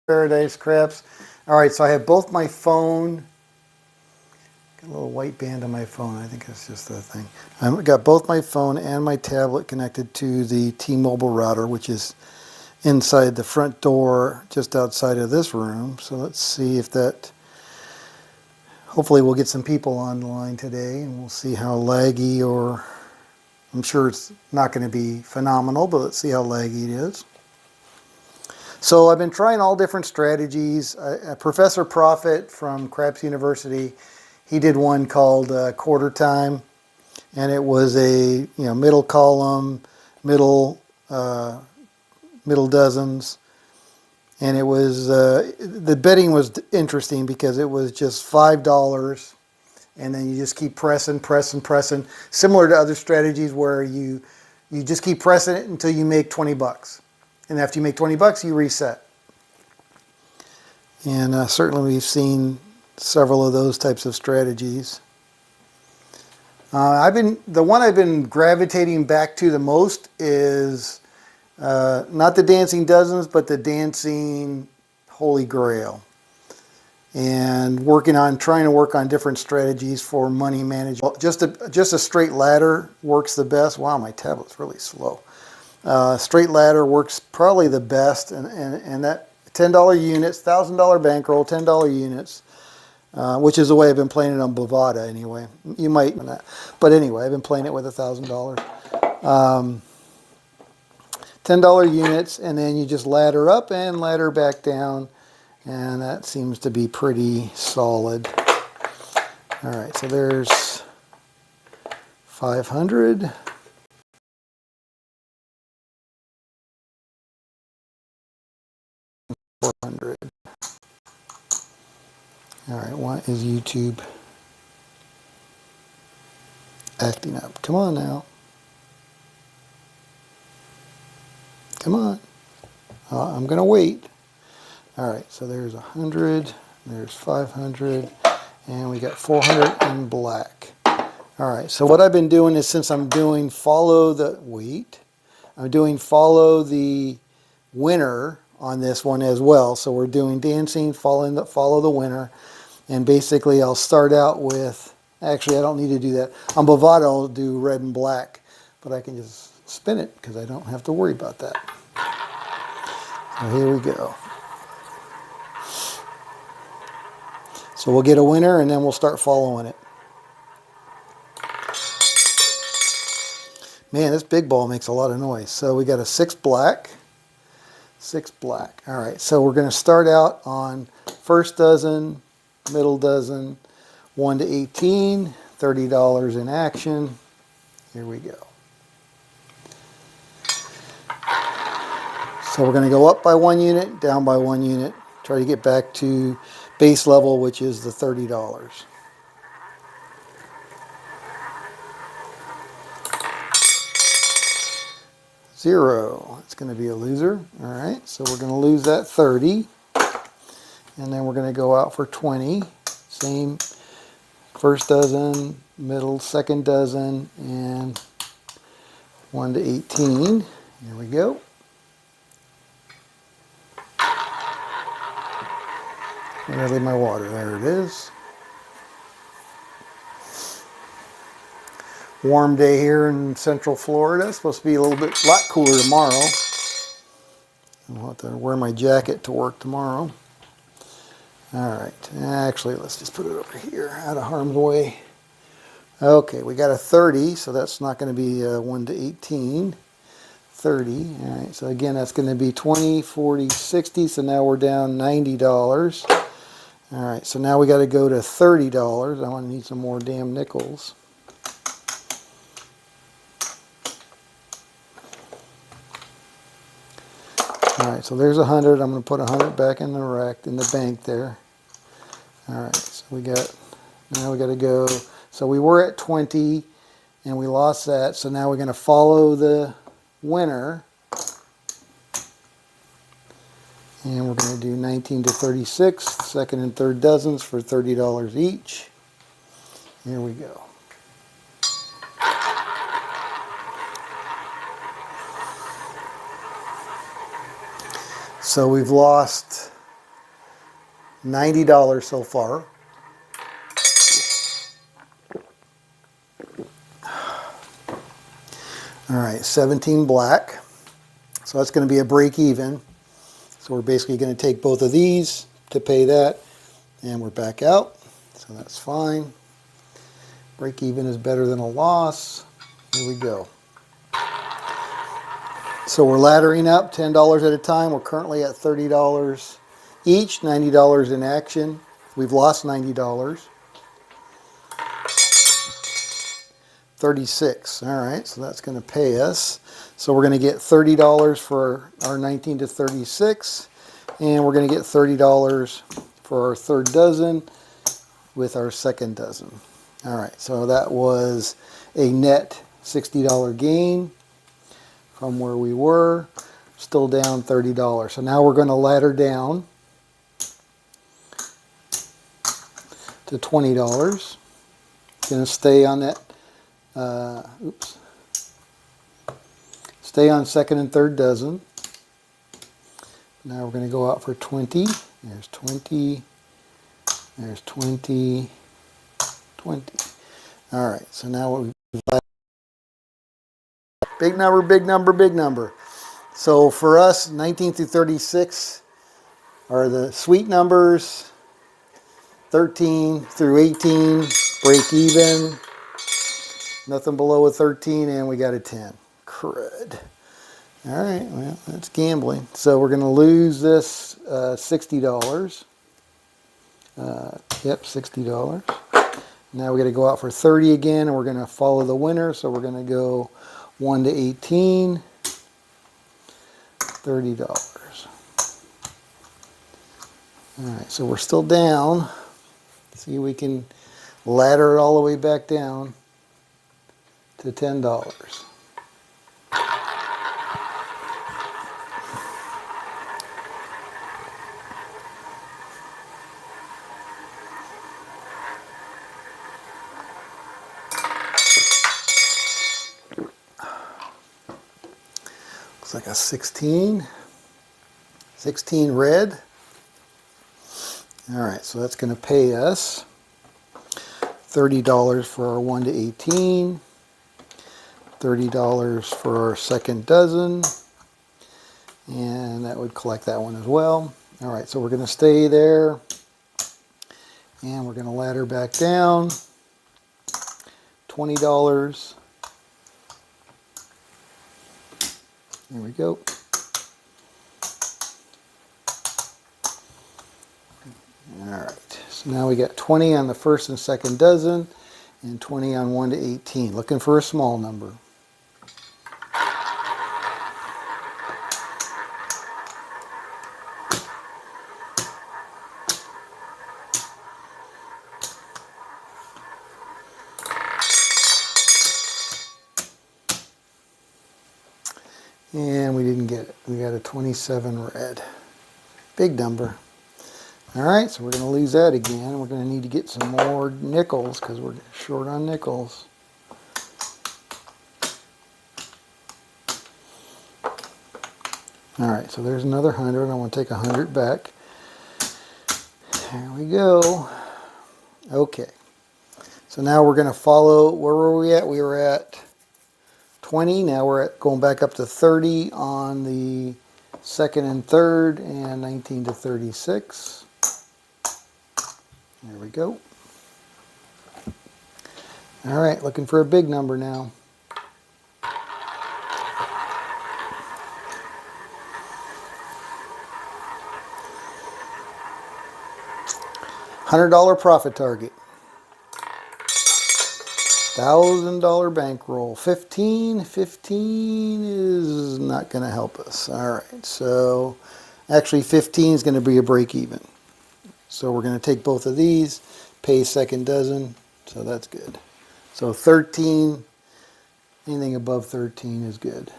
Paradise Craps. All right, so I have both my phone. Got a little white band on my phone. I think it's just the thing. I've got both my phone and my tablet connected to the T-Mobile router, which is inside the front door just outside of this room. So let's see if that, hopefully we'll get some people online today and we'll see how laggy, or I'm sure it's not going to be phenomenal, but let's see how laggy it is. So I've been trying all different strategies. Professor Profit from Craps University, he did one called Quarter Time, and it was a middle column, middle dozens, and it was the betting was interesting because it was just $5, and then you just keep pressing, similar to other strategies where you just keep pressing it until you make 20 bucks. And after you make 20 bucks, you reset. And certainly we've seen several of those types of strategies. The one I've been gravitating back to the most is not the Dancing Dozens, but the Dancing Holy Grail. And trying to work on different strategies for money management. Just a straight ladder works the best. Wow, my tablet's really slow. Straight ladder works probably the best, and that $10 units, $1,000 bankroll, $10 units, which is the way I've been playing it on Bovada anyway. You might, but anyway, I've been playing it with $1,000. $10 units, and then you just ladder up and ladder back down, and that seems to be pretty solid. All right, so there's 500. 400. All right, why is YouTube acting up? Come on now. Come on. I'm going to wait. All right, so there's 100, there's 500, and we got 400 in black. All right, so what I've been doing is, since I'm doing follow the winner on this one as well. So we're doing dancing, follow the winner, and basically I'll start out with, actually I don't need to do that. On Bovada I'll do red and black, but I can just spin it because I don't have to worry about that. So here we go. So we'll get a winner and then we'll start following it. Man, this big ball makes a lot of noise. So we got a 6 black. 6 black. All right, so we're going to start out on first dozen, middle dozen, 1 to 18, $30 in action. Here we go. So we're going to go up by 1 unit, down by 1 unit, try to get back to base level, which is the $30. Zero. It's going to be a loser. All right, so we're going to lose that 30. And then we're going to go out for 20. Same first dozen, middle, second dozen, and 1 to 18. Here we go. Where did I leave my water? There it is. Warm day here in Central Florida. It's supposed to be a lot cooler tomorrow. I'll have to wear my jacket to work tomorrow. All right, actually, let's just put it over here, out of harm's way. Okay, we got a 30, so that's not going to be 1 to 18. 30, all right, so again, that's going to be 20, 40, 60, so now we're down $90. All right, so now we got to go to $30. I want to need some more damn nickels. All right, so there's 100. I'm going to put 100 back in the rack, in the bank there. All right, so now we got to go. So we were at 20, and we lost that. So now we're going to follow the winner. And we're going to do 19 to 36, second and third dozens for $30 each. Here we go. So we've lost $90 so far. All right, 17 black. So that's going to be a break even. So we're basically going to take both of these to pay that, and we're back out. So that's fine. Break even is better than a loss. Here we go. So we're laddering up $10 at a time. We're currently at $30 each, $90 in action. We've lost $90. 36. All right, so that's going to pay us. So we're going to get $30 for our 19 to 36, and we're going to get $30 for our third dozen with our second dozen. All right, so that was a net $60 gain from where we were, still down $30. So now we're going to ladder down to $20. Going to stay on that. Stay on second and third dozen. Now we're going to go out for 20. There's 20. There's 20. 20. All right, so now we've big number, big number, big number. So for us, 19 through 36 are the sweet numbers. 13 through 18, break even. Nothing below a 13, and we got a 10. Crud. All right, well, that's gambling. So we're going to lose this $60. Yep, $60. Now we got to go out for 30 again, and we're going to follow the winner. So we're going to go 1 to 18, $30. All right, so we're still down. See if we can ladder it all the way back down to $10. Looks like a 16. 16 red. All right, so that's going to pay us $30 for our 1 to 18, $30 for our second dozen, and that would collect that one as well. All right, so we're going to stay there, and we're going to ladder back down, $20. There we go. All right, so now we got 20 on the first and second dozen and 20 on 1 to 18. Looking for a small number. And we didn't get it. We got a 27 red. Big number. All right, so we're going to lose that again. We're going to need to get some more nickels because we're short on nickels. All right, so there's another 100. I want to take 100 back. There we go. Okay, so now we're going to follow. Where were we at? We were at 20. Now we're at going back up to 30 on the second and third, and 19 to 36. There we go. All right, looking for a big number now. $100 profit target. $1,000 bankroll. 15 is not going to help us. All right, so actually 15 is going to be a break even. So we're going to take both of these, pay second dozen, so that's good. So 13, anything above 13 is good.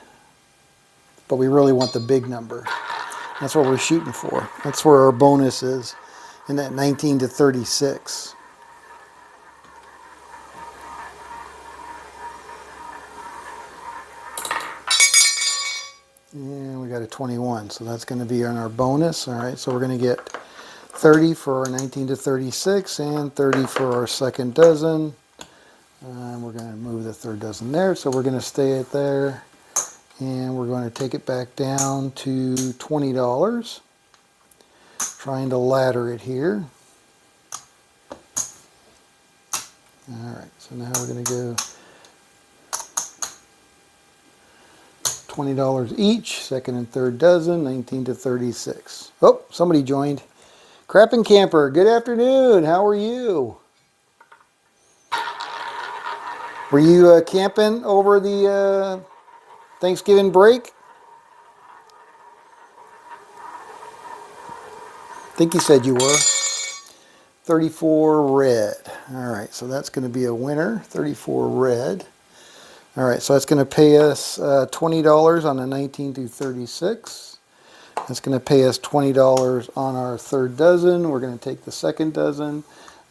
But we really want the big number. That's what we're shooting for. That's where our bonus is, in that 19 to 36. And we got a 21, so that's going to be on our bonus. All right, so we're going to get 30 for our 19 to 36, and 30 for our second dozen. And we're going to move the third dozen there, so we're going to stay it there. And we're going to take it back down to $20. Trying to ladder it here. Alright, so now we're going to go $20 each, second and third dozen, 19 to 36. Oh, somebody joined. Crap and Camper, good afternoon. How are you? Were you camping over the Thanksgiving break? I think you said you were. 34 red. Alright, so that's going to be a winner. 34 red. Alright, so that's going to pay us $20 on the 19 to 36. That's going to pay us $20 on our third dozen. We're going to take the second dozen.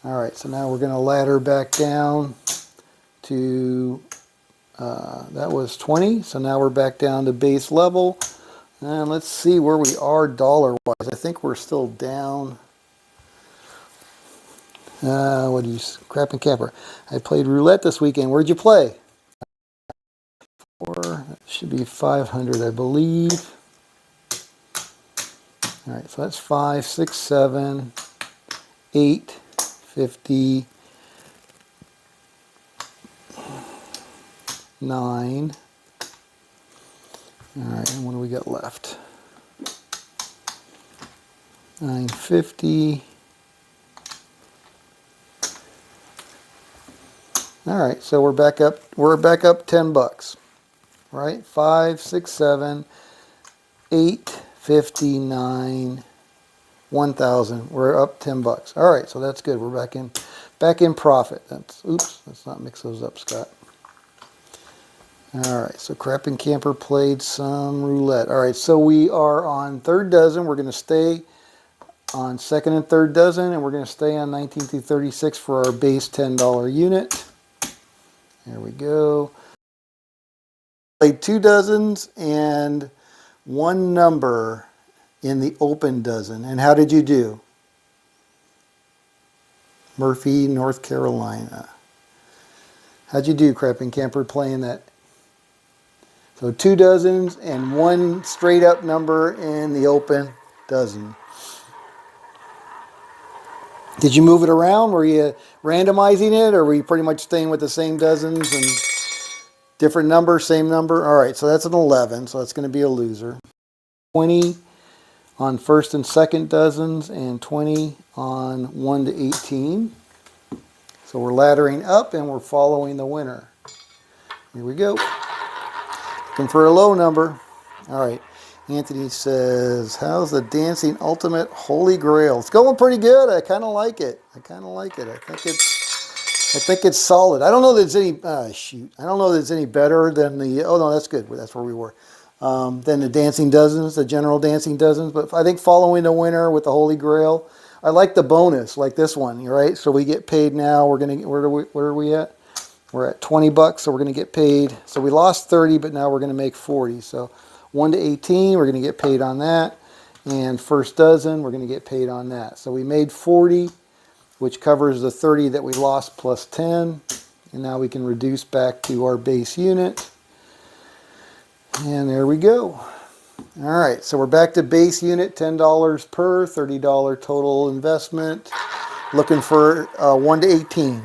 Alright, so now we're going to ladder back down to, that was 20. So now we're back down to base level. And let's see where we are dollar-wise. I think we're still down. What do you, Crap and Camper. I played roulette this weekend. Where'd you play? Or it should be 500, I believe. All right, so that's 5, 6, 7, 8, 50, 9. All right, and what do we got left? 950. All right, so we're back up. We're back up $10, right? 5, 6, 7, 8, 59, 1,000. We're up $10. All right, so that's good. We're back in profit. That's oops. Let's not mix those up, Scott. All right, so Crap and Camper played some roulette. All right, so we are on third dozen. We're going to stay on second and third dozen, and we're going to stay on 19 through 36 for our base $10 unit. There we go. Played 2 dozens and 1 number in the open dozen. And how did you do? Murphy, North Carolina. How'd you do, Crap and Camper, playing that? So 2 dozens and 1 straight up number in the open dozen. Did you move it around? Were you randomizing it, or were you pretty much staying with the same dozens and different number, same number? All right, so that's an 11, so that's going to be a loser. 20 on first and second dozens, and 20 on 1 to 18. So we're laddering up and we're following the winner. Here we go. Looking for a low number. All right. Anthony says, how's the dancing ultimate holy grail? It's going pretty good. I kind of like it. I think it's solid. I don't know that it's any, I don't know that it's any better than the, oh no, that's good. That's where we were. Than the dancing dozens, the general dancing dozens. But I think following the winner with the holy grail, I like the bonus, like this one, right? So we get paid now. We're going to, where are we at? We're at $20, so we're going to get paid. So we lost 30, but now we're going to make 40. So 1 to 18, we're going to get paid on that. And first dozen, we're going to get paid on that. So we made 40, which covers the 30 that we lost plus 10. And now we can reduce back to our base unit. And there we go. All right, so we're back to base unit, $10 per, $30 total investment. Looking for 1 to 18.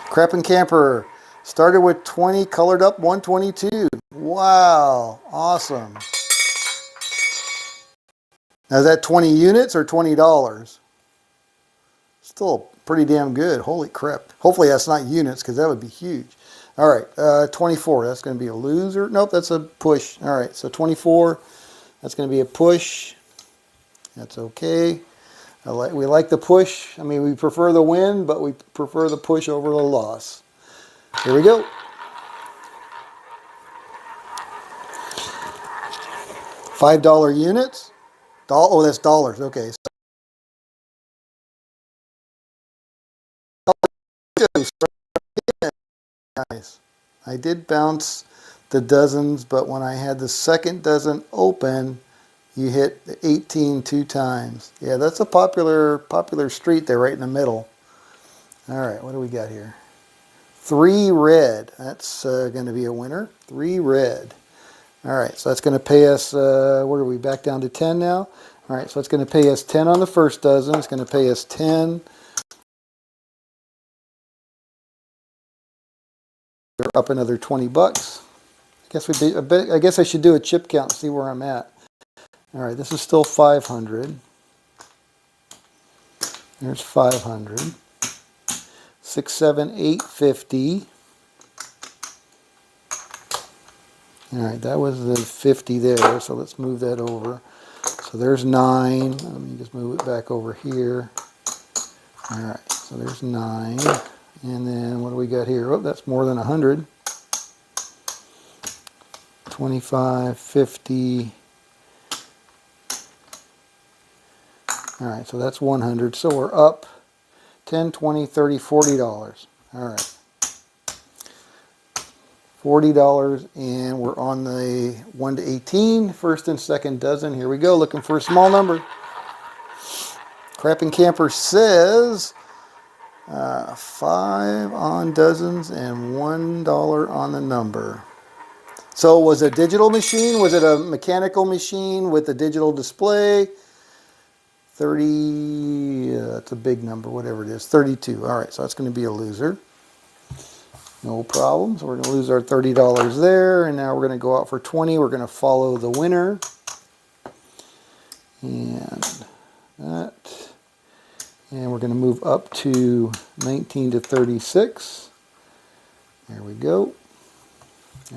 Crap and Camper started with 20, colored up 122. Wow, awesome. Now is that 20 units or $20? Still pretty damn good. Holy crap. Hopefully that's not units, because that would be huge. All right, 24. That's going to be a loser. Nope, that's a push. All right, so 24. That's going to be a push. That's okay. We like the push. I mean, we prefer the win, but we prefer the push over the loss. Here we go. $5 units. Oh, that's dollars. Okay. Nice. I did bounce the dozens, but when I had the second dozen open, You hit 18 two times. Yeah, that's a popular street there right in the middle. All right, what do we got here? 3 red. That's going to be a winner. 3 red. All right, so that's going to pay us, where are we, back down to 10 now? All right, so it's going to pay us 10 on the first dozen. It's going to pay us 10. We're up another 20 bucks. I guess I should do a chip count and see where I'm at. All right, this is still 500. There's 500. 6, 7, 8, 50. All right, that was the 50 there, so let's move that over. So there's 9. Let me just move it back over here. All right, so there's 9. And then what do we got here? Oh, that's more than 100. 25, 50. All right, so that's 100. So we're up 10, 20, 30, $40. All right. $40, and we're on the 1 to 18, first and second dozen. Here we go, looking for a small number. Crapping Camper says 5 on dozens and $1 on the number. So was it a digital machine? Was it a mechanical machine with a digital display? 30, that's a big number, whatever it is, 32. All right, so that's going to be a loser. No problems. We're going to lose our $30 there, and now we're going to go out for 20. We're going to follow the winner. And that. And we're going to move up to 19 to 36. There we go.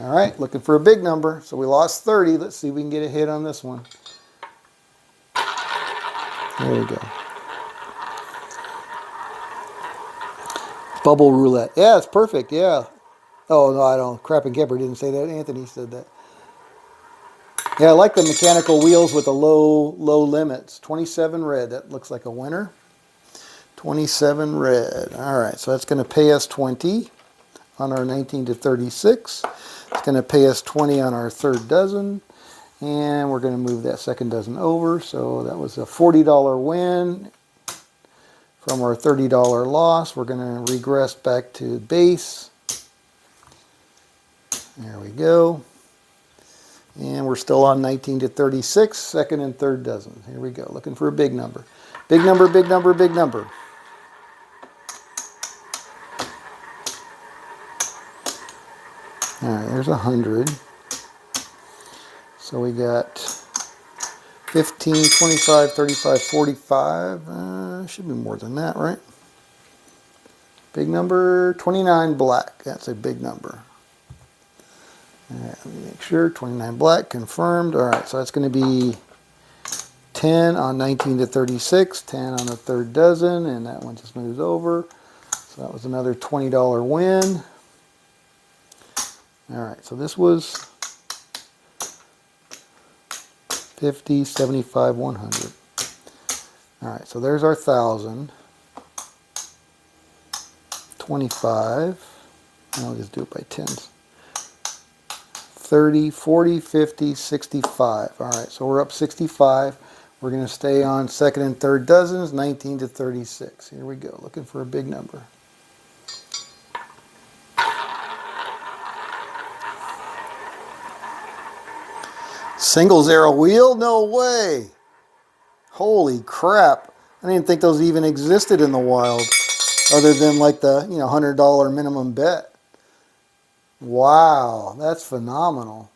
All right, looking for a big number. So we lost 30. Let's see if we can get a hit on this one. There we go. Bubble roulette. Yeah, it's perfect. Yeah. Oh, no, I don't. Crapping Camper didn't say that. Anthony said that. Yeah, I like the mechanical wheels with the low limits. 27 red. That looks like a winner. 27 red. All right, so that's going to pay us 20 on our 19 to 36. It's going to pay us 20 on our third dozen. And we're going to move that second dozen over. So that was a $40 win from our $30 loss. We're going to regress back to base. There we go. And we're still on 19 to 36, second and third dozen. Here we go, looking for a big number. Big number, big number, big number. All right, there's 100. So we got 15, 25, 35, 45. Should be more than that, right? Big number, 29 black. That's a big number. All right, let me make sure. 29 black, confirmed. All right, so that's going to be 10 on 19 to 36, 10 on the third dozen, and that one just moves over. So that was another $20 win. All right, so this was 50, 75, 100. All right, so there's our 1,000. 25. I'll just do it by tens. 30, 40, 50, 65. All right, so we're up 65. We're going to stay on second and third dozens, 19 to 36. Here we go, looking for a big number. Single zero wheel? No way. Holy crap. I didn't think those even existed in the wild, other than like the $100 minimum bet. Wow, that's phenomenal.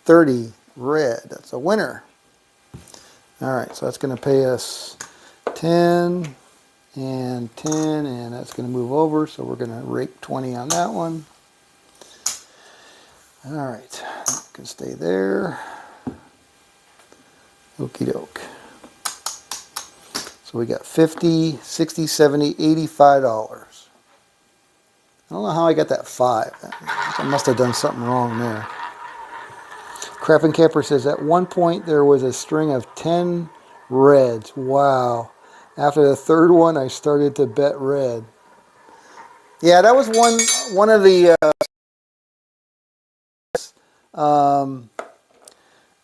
30 red, that's a winner. All right, so that's going to pay us 10 and 10, and that's going to move over, so we're going to rake 20 on that one. All right, that can stay there. Okie doke. So we got 50, 60, 70, $85. I don't know how I got that 5. I must have done something wrong there. Crapping Camper says, at one point there was a string of 10 reds. Wow. After the third one, I started to bet red. Yeah, that was one of the...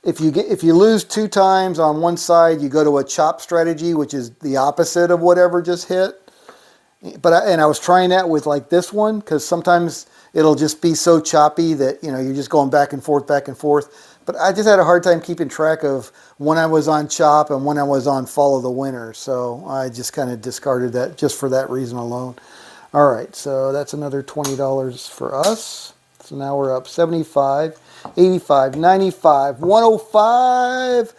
if you lose 2 times on one side, you go to a chop strategy, which is the opposite of whatever just hit. But I was trying that with like this one, because sometimes it'll just be so choppy that you're just going back and forth, back and forth. But I just had a hard time keeping track of when I was on chop and when I was on follow the winner. So I just kind of discarded that just for that reason alone. All right, so that's another $20 for us. So now we're up 75, 85, 95, 105.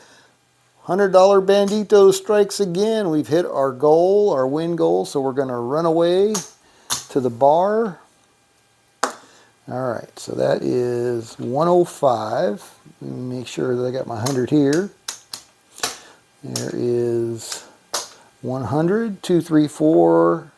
$100 Bandito strikes again. We've hit our goal, our win goal, so we're going to run away to the bar. All right, so that is 105. Let me make sure that I got my 100 here. There is 100, 2, 3, 4,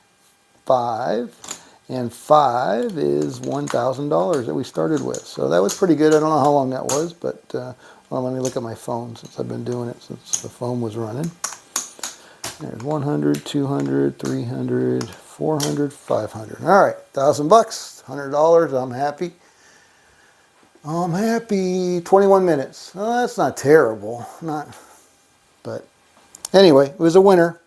5, and 5 is $1,000 that we started with. So that was pretty good. I don't know how long that was, but well, let me look at my phone since I've been doing it since the phone was running. There's 100, 200, 300, 400, 500. All right, $1,000, $100. I'm happy. I'm happy. 21 minutes. Well, that's not terrible. But anyway, it was a winner.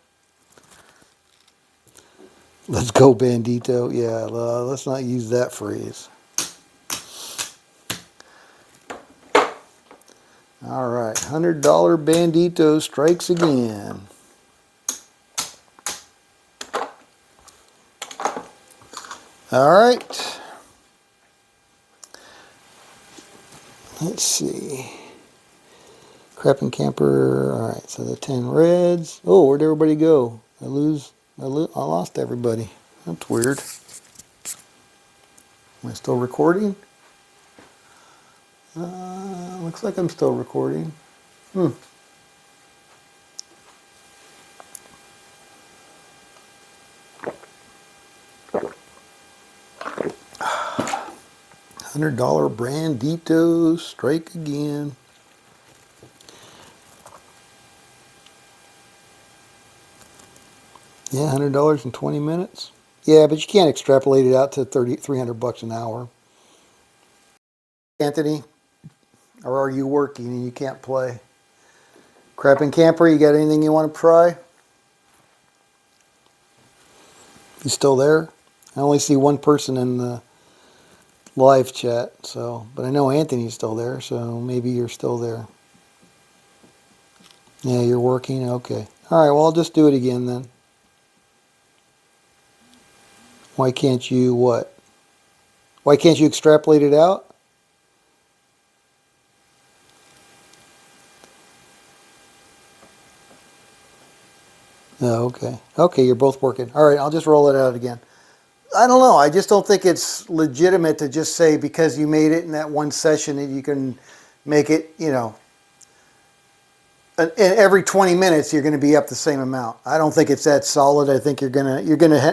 Let's go, Bandito. Yeah, let's not use that phrase. All right, $100 Bandito strikes again. All right. Let's see. Crap and Camper. All right, so the 10 reds. Oh, where'd everybody go? I lost everybody. That's weird. Am I still recording? Looks like I'm still recording. $100 Bandito strike again. Yeah, $100 in 20 minutes. Yeah, but you can't extrapolate it out to $300 an hour. Anthony, or are you working and you can't play? Crap and Camper, you got anything you want to try? You still there? I only see one person in the live chat, but I know Anthony's still there, so maybe you're still there. Yeah, you're working? Okay. All right, well, I'll just do it again then. Why can't you what? Why can't you extrapolate it out? Oh, okay. Okay, you're both working. All right, I'll just roll it out again. I don't know. I just don't think it's legitimate to just say because you made it in that one session that you can make it, in every 20 minutes you're going to be up the same amount. I don't think it's that solid. I think you're gonna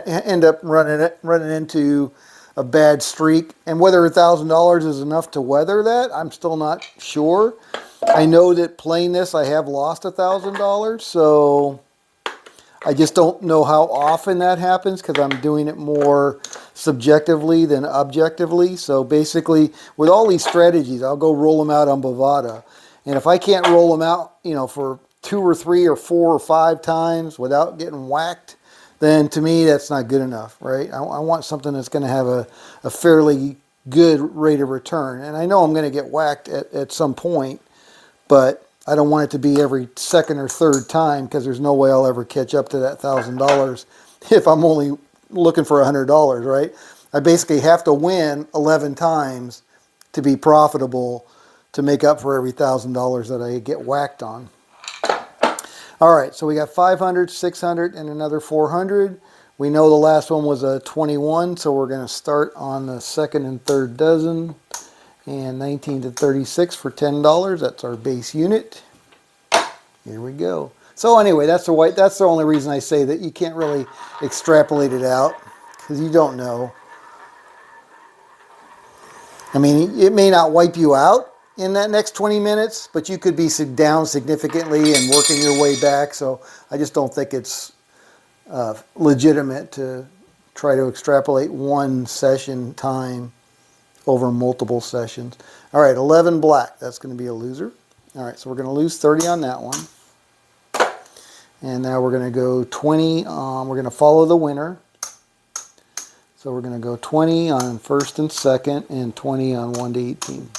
end up running into a bad streak. And whether $1,000 is enough to weather that, I'm still not sure. I know that playing this, I have lost $1,000, so I just don't know how often that happens because I'm doing it more subjectively than objectively. So basically, with all these strategies, I'll go roll them out on Bovada. And if I can't roll them out, for 2 or 3 or 4 or 5 times without getting whacked, then to me, that's not good enough, right? I want something that's going to have a fairly good rate of return. And I know I'm going to get whacked at some point, but I don't want it to be every second or third time because there's no way I'll ever catch up to that $1,000 if I'm only looking for $100, right? I basically have to win 11 times to be profitable to make up for every $1,000 that I get whacked on. All right, so we got 500, 600, and another 400. We know the last one was a 21, so we're going to start on the second and third dozen. And 19 to 36 for $10. That's our base unit. Here we go. So anyway, that's the only reason I say that you can't really extrapolate it out because you don't know. I mean, it may not wipe you out in that next 20 minutes, but you could be down significantly and working your way back. So I just don't think it's legitimate to try to extrapolate one session time over multiple sessions. All right, 11 black. That's going to be a loser. All right, so we're going to lose 30 on that one. And now we're going to go 20. We're going to follow the winner. So we're going to go 20 on first and second and 20 on 1 to 18.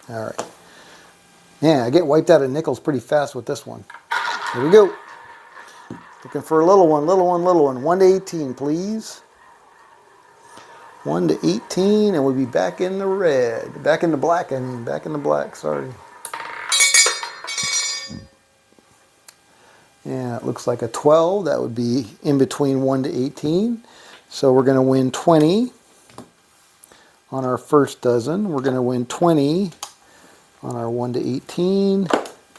All right. Yeah, I get wiped out of nickels pretty fast with this one. Here we go. Looking for a little one, little one, little one. 1 to 18, please. 1 to 18, and we'll be back in the red. Back in the black, I mean. Back in the black, sorry. Yeah, it looks like a 12. That would be in between 1 to 18. So we're going to win 20 on our first dozen. We're going to win 20 on our 1 to 18.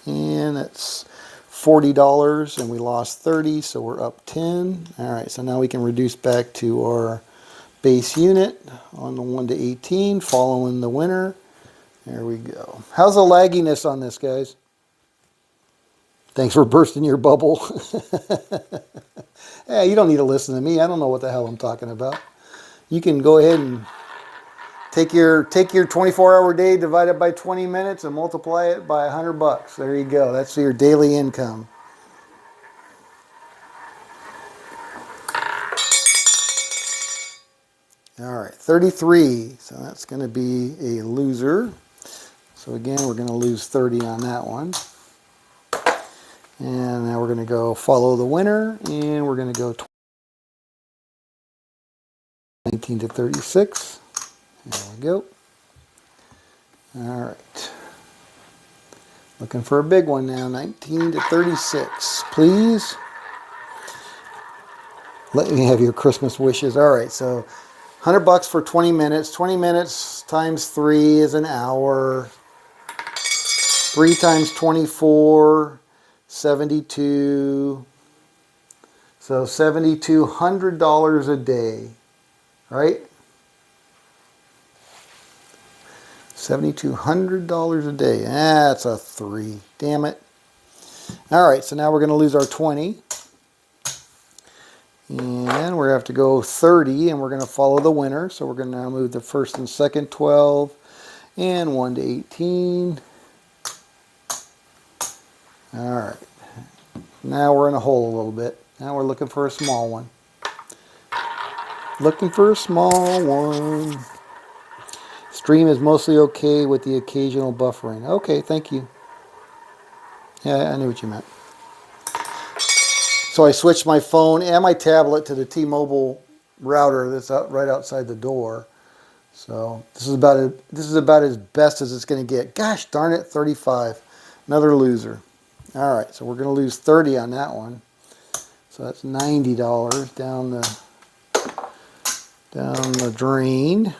And that's $40, and we lost 30, so we're up 10. All right, so now we can reduce back to our base unit on the 1 to 18, following the winner. There we go. How's the lagginess on this, guys? Thanks for bursting your bubble. Hey, you don't need to listen to me. I don't know what the hell I'm talking about. You can go ahead and take your 24-hour day, divide it by 20 minutes, and multiply it by $100. There you go. That's your daily income. All right, 33. So that's going to be a loser. So again, we're going to lose 30 on that one. And now we're going to go follow the winner, and we're going to go 19 to 36. There we go. All right. Looking for a big one now, 19 to 36, please. Let me have your Christmas wishes. All right, so $100 for 20 minutes. 20 minutes times 3 is an hour. 3 times 24, 72. So $7,200 a day, right? $7,200 a day. That's a 3. Damn it. All right, so now we're going to lose our 20. And we're going to have to go 30, and we're going to follow the winner. So we're going to now move the first and second 12, and 1 to 18. All right. Now we're in a hole a little bit. Now we're looking for a small one. Looking for a small one. Stream is mostly okay with the occasional buffering. Okay, thank you. Yeah, I knew what you meant. So I switched my phone and my tablet to the T-Mobile router that's right outside the door. So this is about as best as it's going to get. Gosh darn it, 35. Another loser. All right, so we're going to lose 30 on that one. So that's $90 down the drain.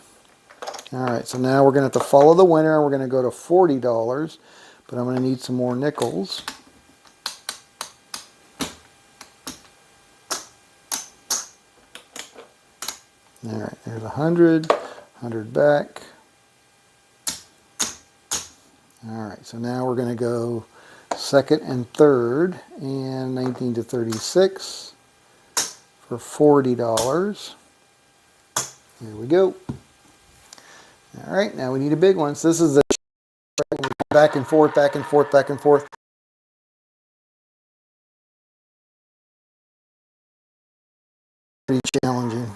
All right, so now we're going to have to follow the winner. We're going to go to $40, but I'm going to need some more nickels. All right, there's 100, 100 back. All right, so now we're going to go second and third, and 19 to 36 for $40. Here we go. All right, now we need a big one. So this is the back and forth, back and forth, back and forth. Pretty challenging.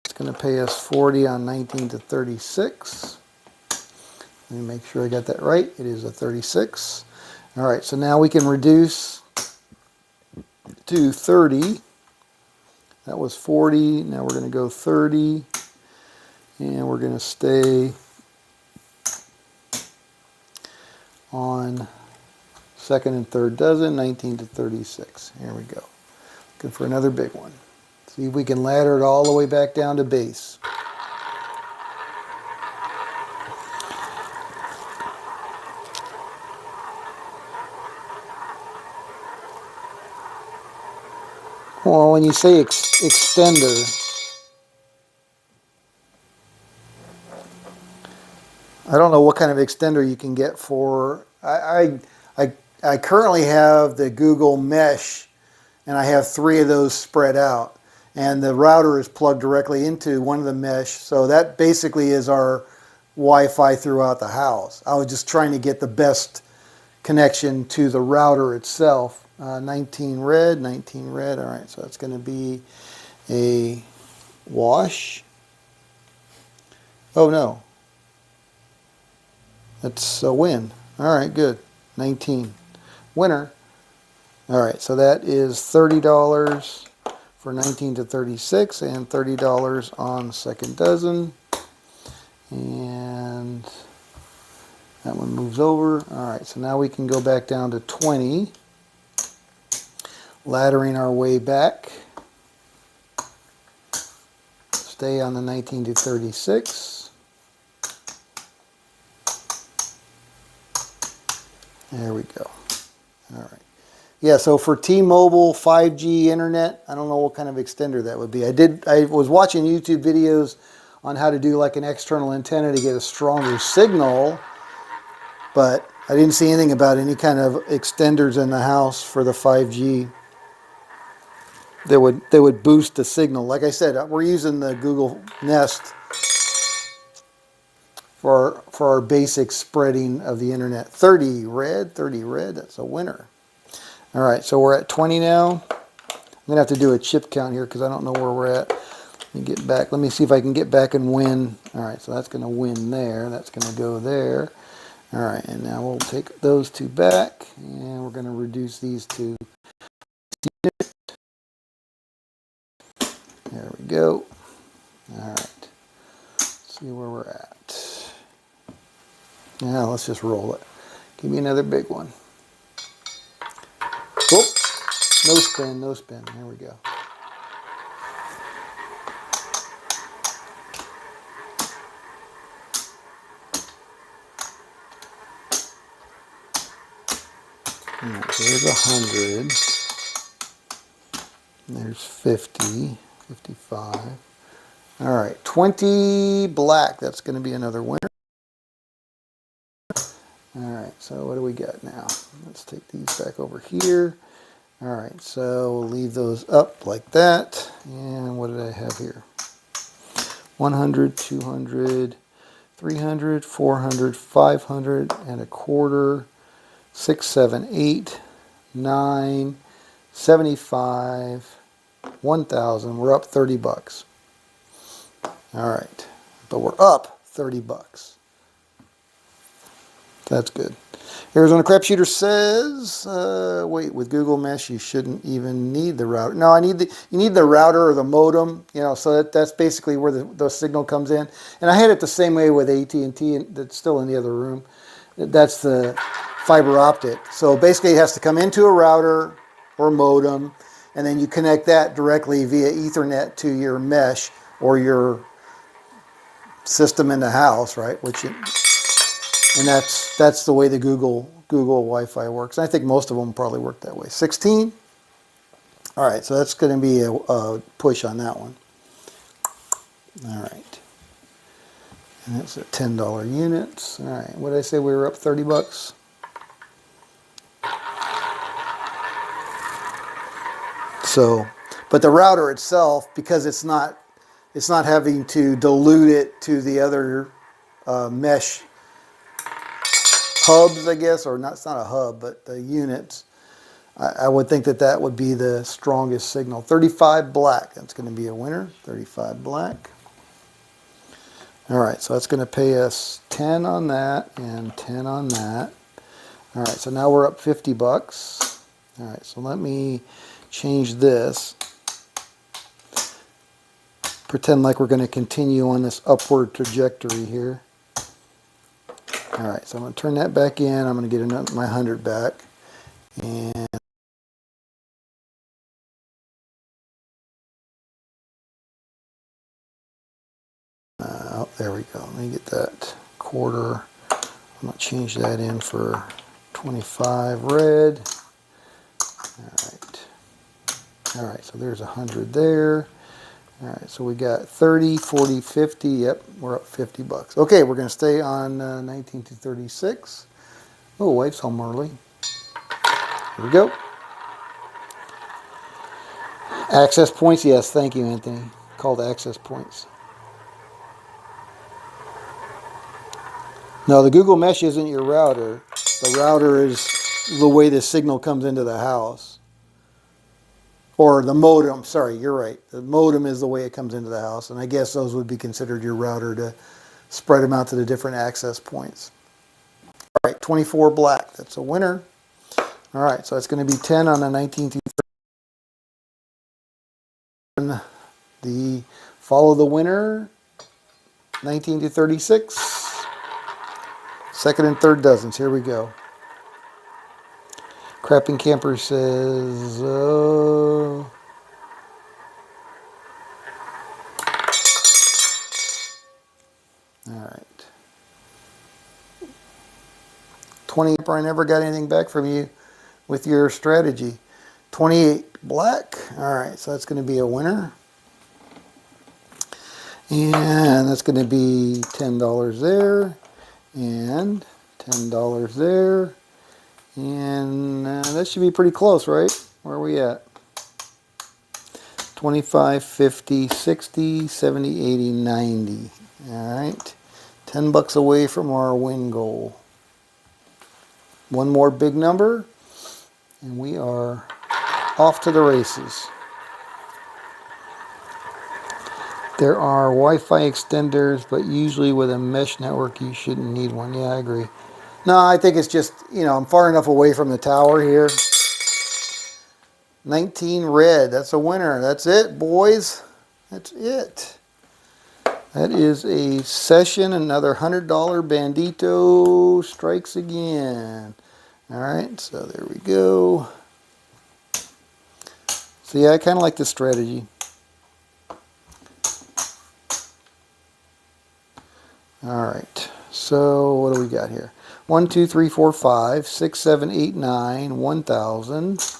It's going to pay us 40 on 19 to 36. Let me make sure I got that right. It is a 36. All right, so now we can reduce to 30. That was 40. Now we're going to go 30. And we're going to stay on second and third dozen, 19 to 36. Here we go. Looking for another big one. See if we can ladder it all the way back down to base. Well, when you say extender, I don't know what kind of extender you can get for. I currently have the Google Mesh, and I have 3 of those spread out. and the router is plugged directly into one of the mesh. So that basically is our Wi-Fi throughout the house. I was just trying to get the best connection to the router itself. 19 red, 19 red. All right, so that's going to be a wash. Oh no, that's a win. All right, good. 19. Winner. All right, so that is $30 for 19 to 36 and $30 on second dozen. And that one moves over. All right, so now we can go back down to 20. Laddering our way back. Stay on the 19 to 36. There we go. All right. Yeah, so for T-Mobile 5G internet, I don't know what kind of extender that would be. I was watching YouTube videos on how to do like an external antenna to get a stronger signal, but I didn't see anything about any kind of extenders in the house for the 5G that would boost the signal. Like I said, we're using the Google Nest for our basic spreading of the internet. 30 red, that's a winner. All right, so we're at 20 now. I'm going to have to do a chip count here because I don't know where we're at. Let me get back. Let me see if I can get back and win. All right, so that's going to win there. That's going to go there. All right, and now we'll take those two back, and we're going to reduce these to. There we go. All right. Let's see where we're at. Now let's just roll it. Give me another big one. Oh, no spin, no spin. There we go. All right, so there's 100. There's 50, 55. All right, 20 black. That's going to be another winner. All right, so what do we got now? Let's take these back over here. All right, so we'll leave those up like that. And what did I have here? 100, 200, 300, 400, 500 and a quarter, 6, 7, 8, 9, 75, 1,000. We're up 30 bucks. All right, but we're up 30 bucks. That's good. Arizona Crapshooter says, wait, with Google Mesh, you shouldn't even need the router. No, you need the router or the modem, so that's basically where the signal comes in. And I had it the same way with AT&T, and that's still in the other room. That's the fiber optic. So basically it has to come into a router or modem, and then you connect that directly via Ethernet to your mesh or your system in the house, right? And that's the way the Google Wi-Fi works. And I think most of them probably work that way. 16. All right, so that's going to be a push on that one. All right. And that's at $10 units. All right, what did I say? We were up 30 bucks. So, but the router itself, because it's not having to dilute it to the other mesh hubs, I guess, or not. It's not a hub, but the units. I would think that would be the strongest signal. 35 black. That's going to be a winner. 35 black. All right, so that's going to pay us 10 on that and 10 on that. All right, so now we're up 50 bucks. All right, so let me change this. Pretend like we're going to continue on this upward trajectory here. All right, so I'm going to turn that back in. I'm going to get my 100 back. And oh, there we go. Let me get that quarter. I'm going to change that in for 25 red. All right. All right, so there's 100 there. All right, so we got 30, 40, 50. Yep, we're up 50 bucks. Okay, we're going to stay on 19 to 36. Oh, wife's home early. Here we go. Access points, yes, thank you, Anthony. Called access points. No, the Google Mesh isn't your router. The router is the way the signal comes into the house. Or the modem, sorry, you're right. The modem is the way it comes into the house, and I guess those would be considered your router to spread them out to the different access points. All right, 24 black, that's a winner. All right, so it's going to be 10 on the 19 through 30. The follow the winner, 19 to 36. Second and third dozens, here we go. Crapping Camper says, all right. 20, I never got anything back from you with your strategy. 28 black. All right, so that's going to be a winner. And that's going to be $10 there. And $10 there. And that should be pretty close, right? Where are we at? 25, 50, 60, 70, 80, 90. All right. $10 away from our win goal. One more big number, and we are off to the races. There are Wi-Fi extenders, but usually with a mesh network, you shouldn't need one. Yeah, I agree. No, I think it's just, I'm far enough away from the tower here. 19 red. That's a winner. That's it, boys. That's it. That is a session. Another $100 Bandito strikes again. All right, so there we go. So yeah, I kind of like this strategy. All right, so what do we got here? 1, 2, 3, 4, 5, 6, 7, 8, 9, 1,000.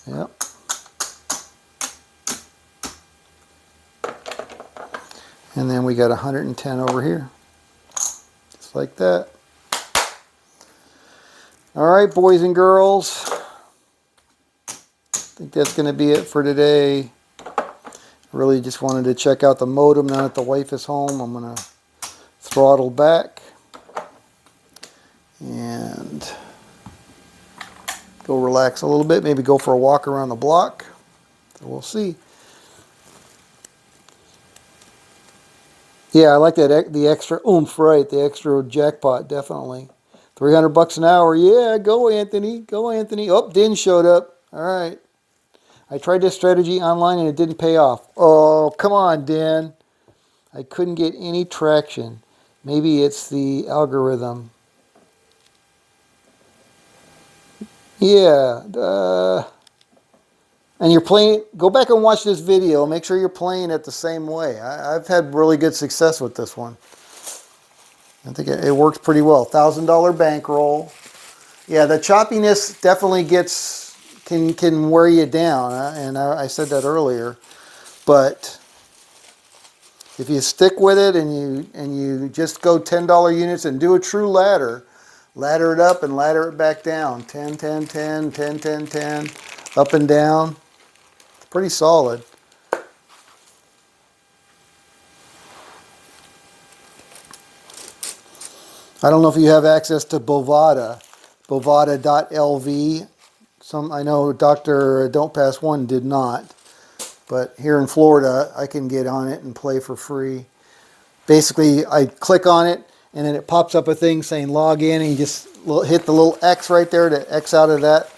Yep. And then we got 110 over here. Just like that. All right, boys and girls. I think that's going to be it for today. Really just wanted to check out the modem now that the wife is home. I'm going to throttle back and go relax a little bit. Maybe go for a walk around the block. So we'll see. Yeah, I like that, the extra oomph, right? The extra jackpot, definitely. $300 an hour. Yeah, go Anthony. Go Anthony. Oh, Din showed up. All right. I tried this strategy online and it didn't pay off. Oh, come on, Din. I couldn't get any traction. Maybe it's the algorithm. Yeah. And you're playing, go back and watch this video. Make sure you're playing it the same way. I've had really good success with this one. I think it works pretty well. $1,000 bankroll. Yeah, the choppiness definitely can wear you down, and I said that earlier. But if you stick with it and you just go $10 units and do a true ladder it up and ladder it back down. 10, 10, 10, 10, 10, 10, up and down. It's pretty solid. I don't know if you have access to Bovada, bovada.lv. I know Dr. Don't Pass One did not, but here in Florida, I can get on it and play for free. Basically, I click on it, and then it pops up a thing saying log in, and you just hit the little X right there to X out of that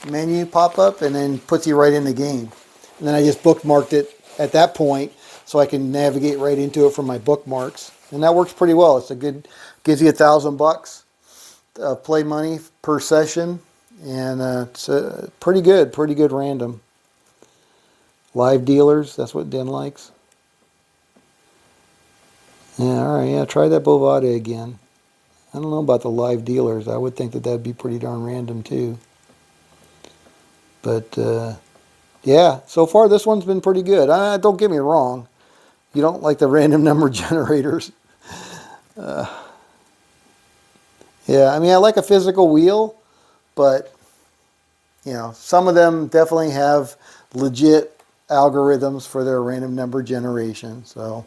menu pop-up, and then puts you right in the game. And then I just bookmarked it at that point, so I can navigate right into it from my bookmarks. And that works pretty well. It's a good, gives you $1,000 play money per session, and it's pretty good random. Live dealers, that's what Den likes. Yeah, all right, yeah, try that Bovada again. I don't know about the live dealers. I would think that that'd be pretty darn random too. But yeah, so far this one's been pretty good. Don't get me wrong. You don't like the random number generators. Yeah, I mean, I like a physical wheel, but some of them definitely have legit algorithms for their random number generation. So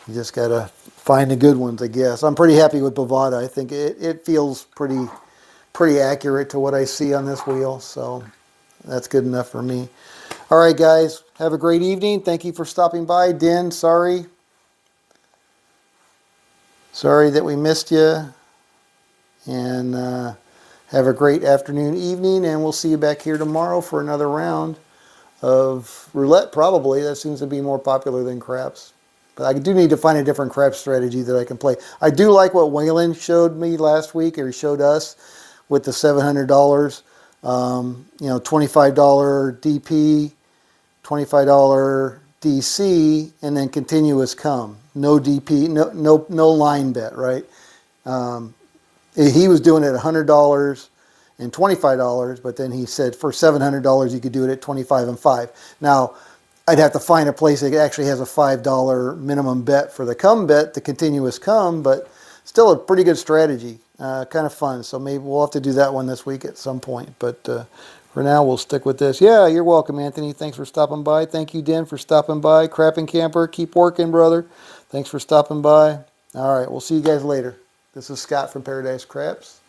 you just got to find the good ones, I guess. I'm pretty happy with Bovada. I think it feels pretty accurate to what I see on this wheel. So that's good enough for me. All right, guys. Have a great evening. Thank you for stopping by. Den, sorry. Sorry that we missed you. And have a great afternoon, evening, and we'll see you back here tomorrow for another round of roulette, probably. That seems to be more popular than craps. But I do need to find a different crap strategy that I can play. I do like what Waylon showed me last week, or he showed us, with the $700. You know, $25 DP, $25 DC, and then continuous come. No DP, no line bet, right? He was doing it at $100 and $25, but then he said for $700 you could do it at 25 and 5. Now, I'd have to find a place that actually has a $5 minimum bet for the come bet, the continuous come, but still a pretty good strategy. Kind of fun. So maybe we'll have to do that one this week at some point. But for now, we'll stick with this. Yeah, you're welcome, Anthony. Thanks for stopping by. Thank you, Den, for stopping by. Crapping Camper, keep working, brother. Thanks for stopping by. All right, we'll see you guys later. This is Scott from Paradise Craps.